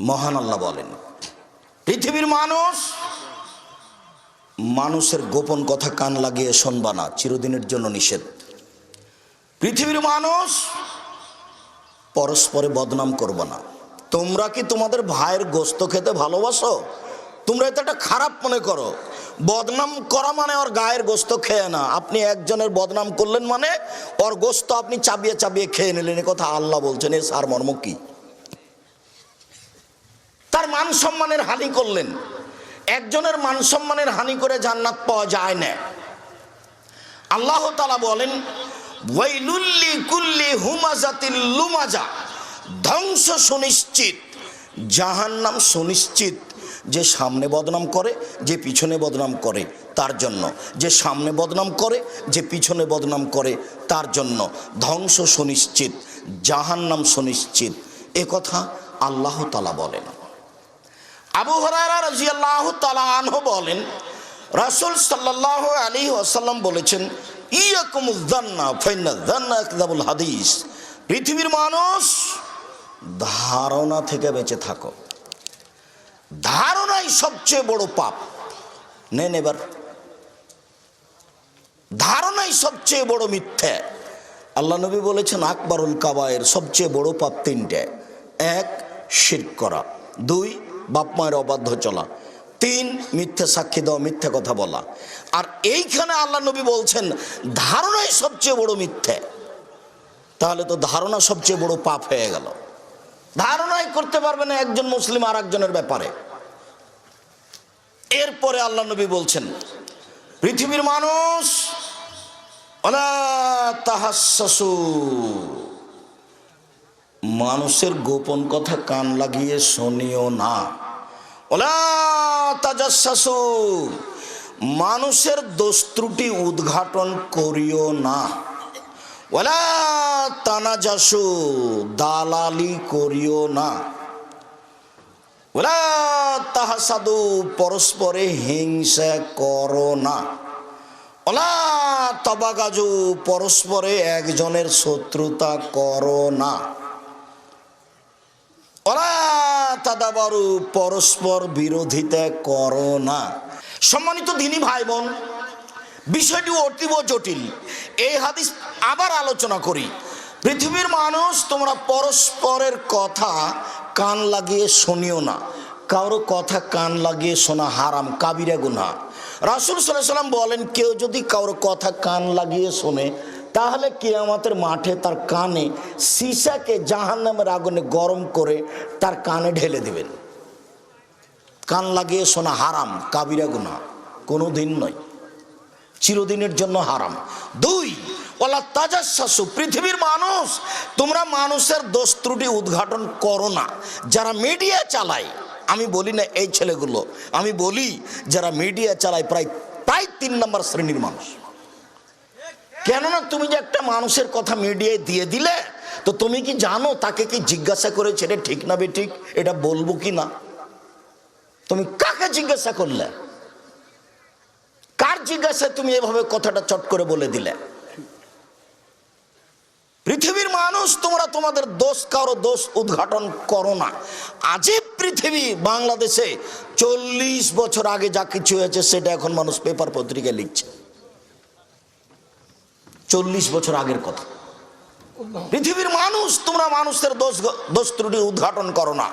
মহান আল্লাহ বলেন, পৃথিবীর মানুষের গোপন কথা কান লাগিয়ে শুনবা না, চিরদিনের জন্য নিষেধ। পৃথিবীর মানুষ পরস্পরে বদনাম করবা না। তোমরা কি তোমাদের ভাইয়ের গোস্ত খেতে ভালোবাসো? তোমরা এটা একটা খারাপ মনে করো। বদনাম করা মানে ওর গায়ের গোস্ত খেয়ে না। আপনি একজনের বদনাম করলেন মানে ওর গোস্ত আপনি চাবিয়ে চাবিয়ে খেয়ে নিলেন। এ কথা আল্লাহ বলছেন, এর সারমর্ম কি? তার মান সম্মানের হানি করলেন। একজনের মান সম্মানের হানি করে জান্নাত পাওয়া যায় না। আল্লাহ তাআলা বলেন, ওয়াইলুল লিকুল্লি হুমাজাতিল লুমাজা, ধ্বংস সুনিশ্চিত, জাহান্নাম সুনিশ্চিত। যে সামনে বদনাম করে, যে পিছনে বদনাম করে তার জন্য, যে সামনে বদনাম করে, যে পিছনে বদনাম করে তার জন্য ধ্বংস সুনিশ্চিত, জাহান্নাম সুনিশ্চিত। এ কথা আল্লাহ তাআলা বলেন। আবু হুরায়রা রাদিয়াল্লাহু তাআলা আনহু বলেন, রাসূল সাল্লাল্লাহু আলাইহি ওয়াসাল্লাম বলেছেন, ইয়াকুমুয যান্না ফাইন্না যান্না আকযাবুল হাদিস। পৃথিবীর মানুষ ধারণা থেকে বেঁচে থাকো। ধারণাই সবচেয়ে বড় পাপ। নেন এবার, ধারণাই সবচেয়ে বড় মিথ্যা। আল্লাহ নবী বলেছেন, আকবরুল কাবায়ের, সবচেয়ে বড় পাপ তিনটে। এক, শিরক করা। দুই, বাপ মায়ের অবাধ্য চলা। তিন, মিথ্যা সাক্ষী দেওয়া, মিথ্যা কথা বলা। আর এইখানে আল্লাহ নবী বলছেন ধারণাই সবচেয়ে বড় মিথ্যা। তাহলে তো ধারণা সবচেয়ে বড় পাপ হয়ে গেল। ধারণাই করতে পারবে না একজন মুসলিম আর একজনের ব্যাপারে। এরপরে আল্লাহ নবী বলছেন, পৃথিবীর মানুষ ওয়ালা তাহাসসু, মানুষের গোপন কথা কান লাগিয়ে শুনিও না। ওয়ালা তাজাসসু, মানুষের দোষ ত্রুটি উদ্ঘাটন করিও না। ওয়ালা তানাজাসু, দালালি করিও না। ওয়ালা তাহাসাদু, পরস্পরে হিংসা করো না। ওয়ালা তাবাগাজু, পরস্পরে একজনের শত্রুতা করো না। ওয়ালা তাদাবারু, পরস্পর বিরোধিতা করো না। সম্মানিত দ্বীনী ভাই বোন, বিষয়টি অতীব জটিল। এই হাদিস আবার আলোচনা করি। পৃথিবীর মানুষ, তোমরা পরস্পরের কথা কান লাগিয়ে শুনিও না। কারো কথা কান লাগিয়ে শোনা হারাম, কাবিরা গুনাহ। রাসূল সাল্লাল্লাহু আলাইহি ওয়াসাল্লাম বলেন, কেউ যদি কারো কথা কান লাগিয়ে শোনে, তাহলে কিয়ামতের মাঠে তার কানে সীসাকে জাহান্নামের আগুনে গরম করে তার কানে ঢেলে দিবেন। কান লাগিয়ে শোনা হারাম, কাবিরা গুনাহ, কোনো দিন নয়, চিরদিনের জন্য হারাম। দুই, ওয়ালা তাজাসসু, পৃথিবীর মানুষ, তোমরা মানুষের দোষ ত্রুটি উদ্ঘাটন করো না। যারা মিডিয়া চালায়, আমি বলি না এই ছেলেগুলো, আমি বলি যারা মিডিয়া চালায় প্রায় 3 নম্বর শ্রেণীর মানুষ। কেননা তুমি যে একটা মানুষের কথা মিডিয়ায় দিয়ে দিলে, তো তুমি কি জানো তাকে কি জিজ্ঞাসা করেছে এটা ঠিক না বেঠিক, এটা বলবো কি না? তুমি কাকে জিজ্ঞাসা করলে? কার জিজ্ঞাসায় তুমি এভাবে কথাটা চট করে বলে দিলে? পৃথিবীর মানুষ, তোমরা তোমাদের দোষ, কারো দোষ উদ্ঘাটন করো না। আজীব পৃথিবী। বাংলাদেশে 40 বছর আগে যা কিছু হয়েছে সেটা এখন মানুষ পেপার পত্রিকায় লিখছে। 40 বছর আগের কথা। পৃথিবীর মানুষ, তোমরা মানুষের দোষ ত্রুটি উদ্ঘাটন করো না।